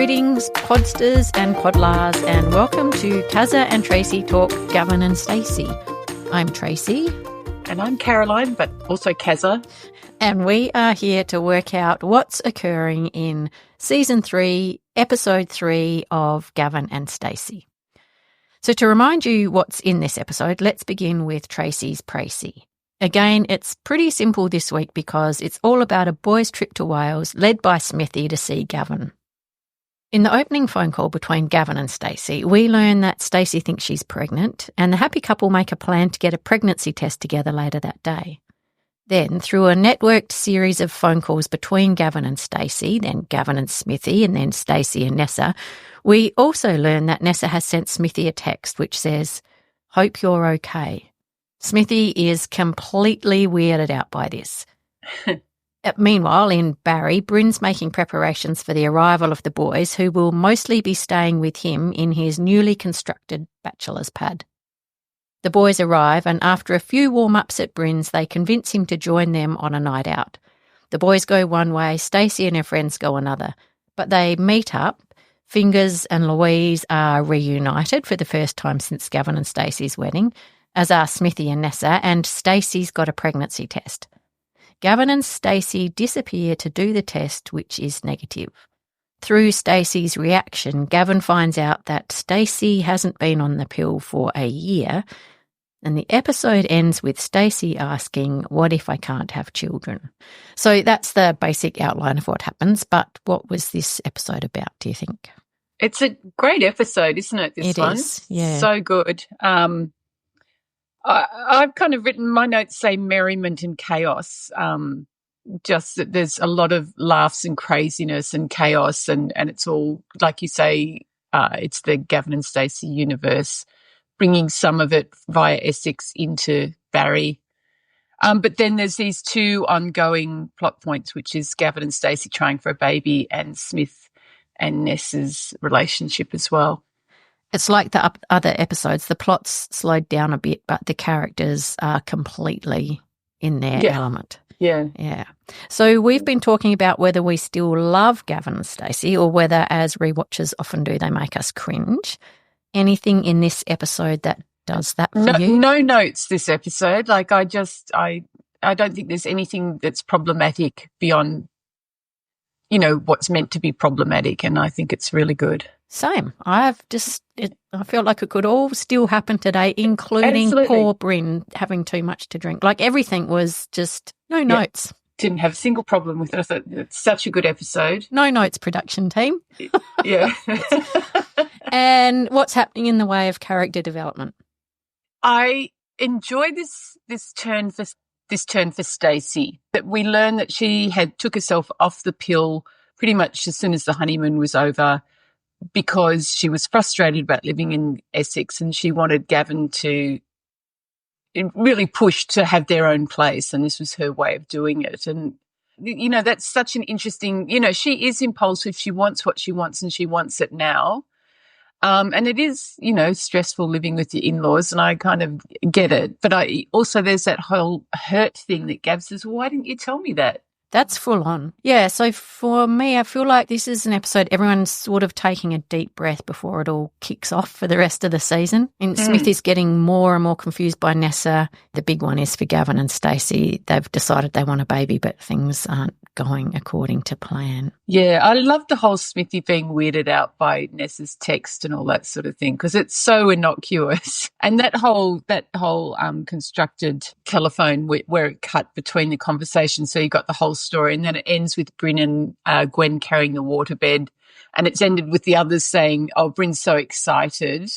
Greetings, podsters and podlars, and welcome to Cazza and Tracy Talk Gavin and Stacey. I'm Tracy. And I'm Caroline, but also Cazza. And we are here to work out what's occurring in Season 3, Episode 3 of Gavin and Stacey. So to remind you what's in this episode, let's begin with Tracy's Pracy. Again, it's pretty simple this week because it's all about a boys' trip to Wales led by Smithy to see Gavin. In the opening phone call between Gavin and Stacey, we learn that Stacey thinks she's pregnant and the happy couple make a plan to get a pregnancy test together later that day. Then, through a networked series of phone calls between Gavin and Stacey, then Gavin and Smithy, and then Stacey and Nessa, we also learn that Nessa has sent Smithy a text which says, "Hope you're okay." Smithy is completely weirded out by this. Meanwhile, in Barry, Bryn's making preparations for the arrival of the boys who will mostly be staying with him in his newly constructed bachelor's pad. The boys arrive and after a few warm-ups at Bryn's, they convince him to join them on a night out. The boys go one way, Stacey and her friends go another, but they meet up. Fingers and Louise are reunited for the first time since Gavin and Stacey's wedding, as are Smithy and Nessa, and Stacey's got a pregnancy test. Gavin and Stacey disappear to do the test, which is negative. Through Stacey's reaction, Gavin finds out that Stacey hasn't been on the pill for a year, and the episode ends with Stacey asking, "What if I can't have children?" So that's the basic outline of what happens, but what was this episode about, do you think? It's a great episode, isn't it, this one? It is, yeah. So good. I've kind of written, my notes say merriment and chaos, just that there's a lot of laughs and craziness and chaos and it's all, like you say, it's the Gavin and Stacey universe, bringing some of it via Essex into Barry. But then there's these two ongoing plot points, which is Gavin and Stacey trying for a baby and Smith and Nessa's relationship as well. It's like the other episodes. The plot's slowed down a bit, but the characters are completely in their element. Yeah. Yeah. So we've been talking about whether we still love Gavin and Stacey or whether, as rewatchers often do, they make us cringe. Anything in this episode that does that for you? No notes this episode. Like I don't think there's anything that's problematic beyond, what's meant to be problematic, and I think it's really good. Same. I feel like it could all still happen today, including poor Bryn having too much to drink. Like everything was just no notes. Didn't have a single problem with it. I thought it's such a good episode. No notes, production team. Yeah. And what's happening in the way of character development? I enjoy this turn for Stacey. That we learn that she took herself off the pill pretty much as soon as the honeymoon was over, because she was frustrated about living in Essex and she wanted Gavin to really push to have their own place, and this was her way of doing it. And, that's such an interesting, she is impulsive. She wants what she wants and she wants it now. And it is, stressful living with your in-laws, and I kind of get it. But there's that whole hurt thing that Gav says, "Well, why didn't you tell me that?" That's full on. Yeah, so for me, I feel like this is an episode everyone's sort of taking a deep breath before it all kicks off for the rest of the season. And Smith is getting more and more confused by Nessa. The big one is for Gavin and Stacey. They've decided they want a baby, but things aren't going according to plan. Yeah, I love the whole Smithy being weirded out by Nessa's text and all that sort of thing, because it's so innocuous. And that whole constructed telephone where it cut between the conversations, so you got the whole story, and then it ends with Bryn and Gwen carrying the waterbed, and it's ended with the others saying, "Oh, Bryn's so excited."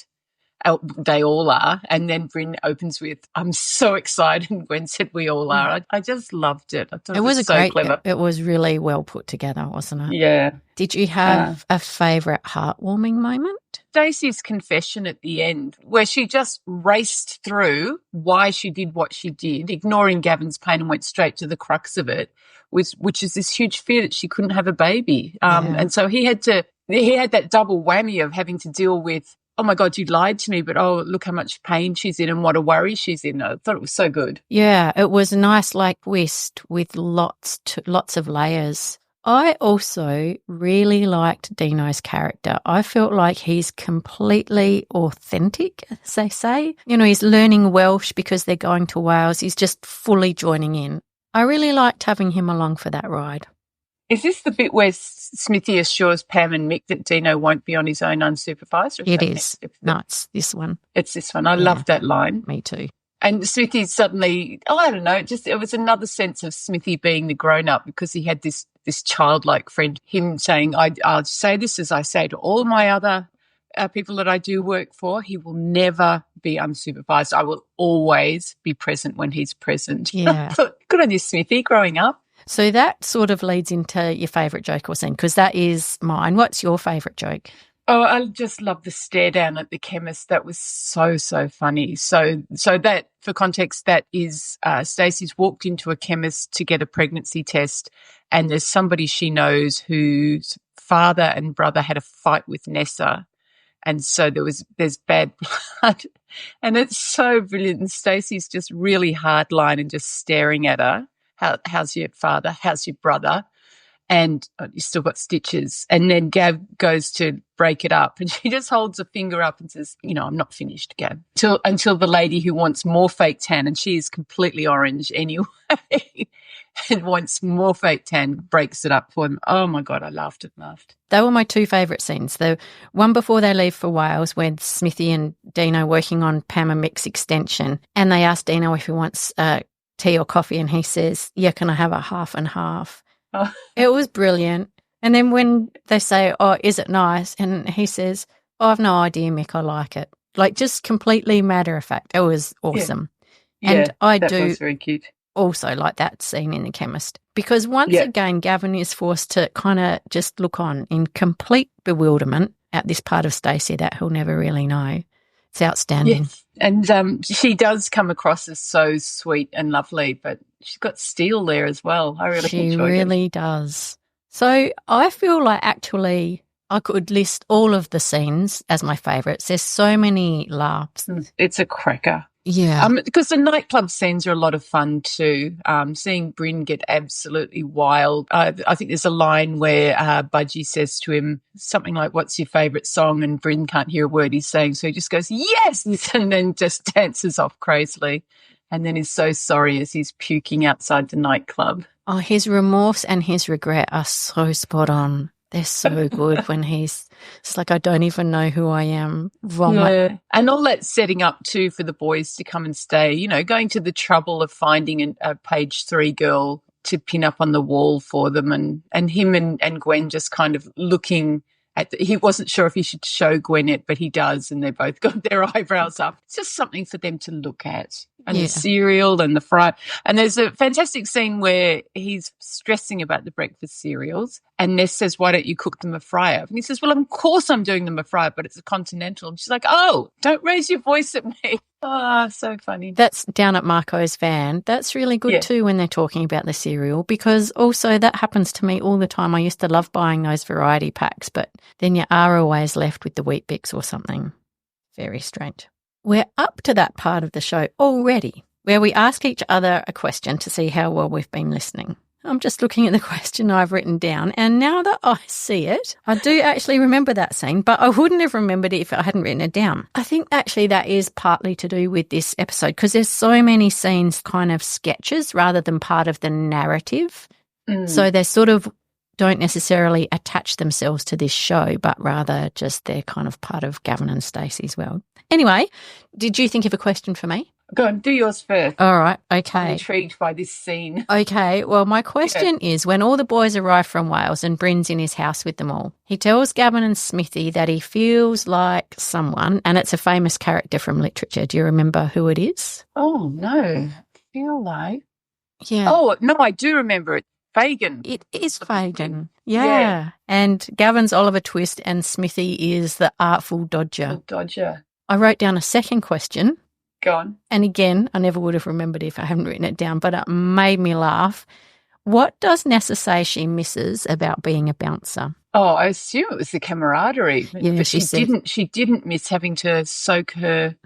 They all are. And then Bryn opens with, "I'm so excited." And Gwen said, "We all are." I just loved it. I thought it was so clever. It was really well put together, wasn't it? Yeah. Did you have a favourite heartwarming moment? Stacey's confession at the end, where she just raced through why she did what she did, ignoring Gavin's pain, and went straight to the crux of it, which is this huge fear that she couldn't have a baby. And so he had that double whammy of having to deal with, "Oh my God, you lied to me, but oh, look how much pain she's in and what a worry she's in." I thought it was so good. Yeah, it was a nice twist with lots of layers I also really liked Dino's character. I felt like he's completely authentic, as they say. You know, he's learning Welsh because they're going to Wales. He's just fully joining in. I really liked having him along for that ride. Is this the bit where Smithy assures Pam and Mick that Dino won't be on his own unsupervised? It is. No, it's this one. It's this one. I love that line. Me too. And Smithy suddenly, I don't know, it was another sense of Smithy being the grown-up because he had this childlike friend, him saying, I'll say this as I say to all my other people that I do work for, he will never be unsupervised. I will always be present when he's present. Yeah. Good on you, Smithy, growing up. So that sort of leads into your favourite joke or scene, because that is mine. What's your favourite joke? Oh, I just love the stare down at the chemist. That was so funny. So that, for context, that is Stacey's walked into a chemist to get a pregnancy test, and there's somebody she knows whose father and brother had a fight with Nessa, and so there's bad blood, and it's so brilliant. And Stacey's just really hard line and just staring at her. How's your father? How's your brother? And you still got stitches. And then Gav goes to break it up, and she just holds a finger up and says, I'm not finished, Gav. Until the lady who wants more fake tan, and she is completely orange anyway, and wants more fake tan, breaks it up for him. Oh, my God, I laughed. They were my two favourite scenes. The one before they leave for Wales, when Smithy and Dino working on Pam and Mick's extension, and they ask Dino if he wants tea or coffee, and he says, yeah, can I have a half and half? Oh. It was brilliant. And then when they say, oh, is it nice? And he says, oh, I've no idea, Mick, I like it. Like, just completely matter of fact. It was awesome. Yeah. And I that do was very cute. Also like that scene in the chemist, because once again, Gavin is forced to kind of just look on in complete bewilderment at this part of Stacey that he'll never really know. It's outstanding. Yes. And she does come across as so sweet and lovely, but she's got steel there as well. I really enjoyed it. She really does. So I feel like actually I could list all of the scenes as my favourites. There's so many laughs. It's a cracker. Yeah. Because the nightclub scenes are a lot of fun too. Seeing Bryn get absolutely wild. I think there's a line where Budgie says to him something like, what's your favourite song? And Bryn can't hear a word he's saying, so he just goes, yes, and then just dances off crazily, and then is so sorry as he's puking outside the nightclub. Oh, his remorse and his regret are so spot on. They're so good when it's like, I don't even know who I am. Yeah. And all that setting up too for the boys to come and stay, going to the trouble of finding a page 3 girl to pin up on the wall for them, and him and Gwen just kind of looking at he wasn't sure if he should show Gwen it, but he does, and they both got their eyebrows up. It's just something for them to look at. And the cereal and the fry. And there's a fantastic scene where he's stressing about the breakfast cereals, and Ness says, why don't you cook them a fry-up? And he says, well, of course I'm doing them a fry-up, but it's a continental. And she's like, oh, don't raise your voice at me. Oh, so funny. That's down at Marco's van. That's really good too when they're talking about the cereal, because also that happens to me all the time. I used to love buying those variety packs, but then you are always left with the Wheat Bix or something. Very strange. We're up to that part of the show already where we ask each other a question to see how well we've been listening. I'm just looking at the question I've written down, and now that I see it, I do actually remember that scene, but I wouldn't have remembered it if I hadn't written it down. I think actually that is partly to do with this episode, because there's so many scenes kind of sketches rather than part of the narrative. So they sort of don't necessarily attach themselves to this show, but rather just they're kind of part of Gavin and Stacey's world. Anyway, did you think of a question for me? Go on, do yours first. All right, okay. I'm intrigued by this scene. Okay, well, my question is, when all the boys arrive from Wales and Bryn's in his house with them all, he tells Gavin and Smithy that he feels like someone, and it's a famous character from literature. Do you remember who it is? Oh, no. Feel like? Yeah. Oh, no, I do remember it. Fagin. It is Fagin. Yeah. And Gavin's Oliver Twist and Smithy is the Artful Dodger. I wrote down a second question. Go on. And again, I never would have remembered if I hadn't written it down, but it made me laugh. What does Nessa say she misses about being a bouncer? Oh, I assume it was the camaraderie. Yeah, but she didn't miss having to soak her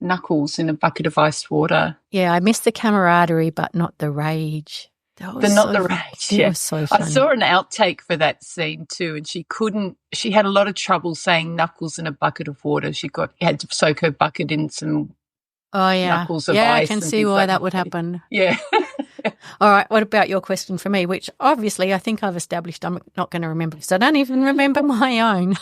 knuckles in a bucket of iced water. Yeah, I miss the camaraderie, but not the rage. The not the rage. It was so funny. I saw an outtake for that scene too, and she had a lot of trouble saying knuckles in a bucket of water. She had to soak her bucket in some knuckles of ice. Yeah, I can see why that would happen. Yeah. All right, what about your question for me, which obviously I think I've established I'm not going to remember because I don't even remember my own.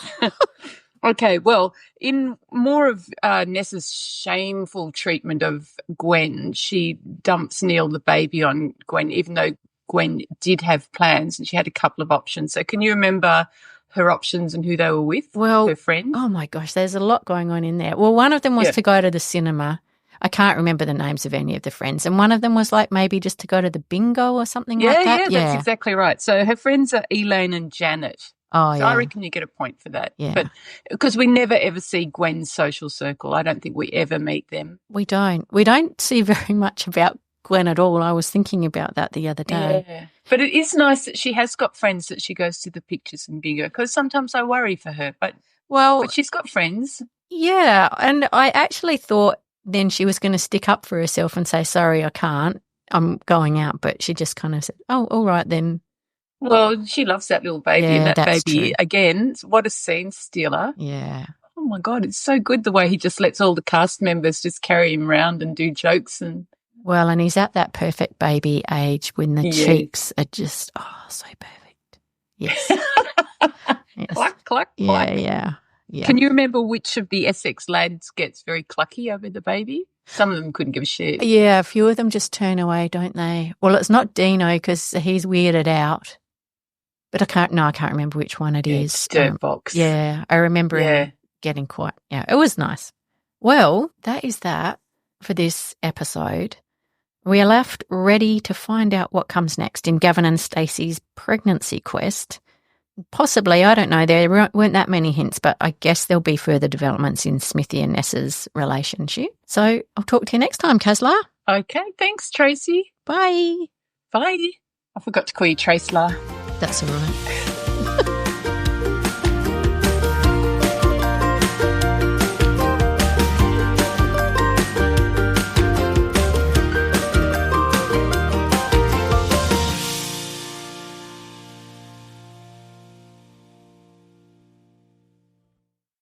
Okay, well, in more of Nessa's shameful treatment of Gwen, she dumps Neil the baby on Gwen, even though Gwen did have plans and she had a couple of options. So can you remember her options and who they were with, her friend? Oh, my gosh, there's a lot going on in there. Well, one of them was to go to the cinema. I can't remember the names of any of the friends. And one of them was like maybe just to go to the bingo or something like that. Yeah, that's exactly right. So her friends are Elaine and Janet. Oh, so I reckon you get a point for that. Yeah. But because we never ever see Gwen's social circle. I don't think we ever meet them. We don't. We don't see very much about Gwen at all. I was thinking about that the other day. Yeah. But it is nice that she has got friends that she goes to the pictures and bingo, because sometimes I worry for her. But she's got friends. Yeah, and I actually thought then she was going to stick up for herself and say, sorry, I can't. I'm going out. But she just kind of said, oh, all right then. Well, she loves that little baby, and that baby, true. Again, what a scene stealer. Yeah. Oh, my God, it's so good the way he just lets all the cast members just carry him around and do jokes. Well, and he's at that perfect baby age when the cheeks are just, so perfect. Yes. Yes. Cluck, cluck, yeah, cluck. Yeah. Can you remember which of the Essex lads gets very clucky over the baby? Some of them couldn't give a shit. Yeah, a few of them just turn away, don't they? Well, it's not Dino because he's weirded out. But I can't remember which one it is. Dirtbox. Yeah, I remember him getting quite, it was nice. Well, that is that for this episode. We are left ready to find out what comes next in Gavin and Stacey's pregnancy quest. Possibly, I don't know, there weren't that many hints, but I guess there'll be further developments in Smithy and Nessa's relationship. So I'll talk to you next time, Kazla. Okay, thanks, Tracy. Bye. Bye. I forgot to call you Tracelar. That's all right.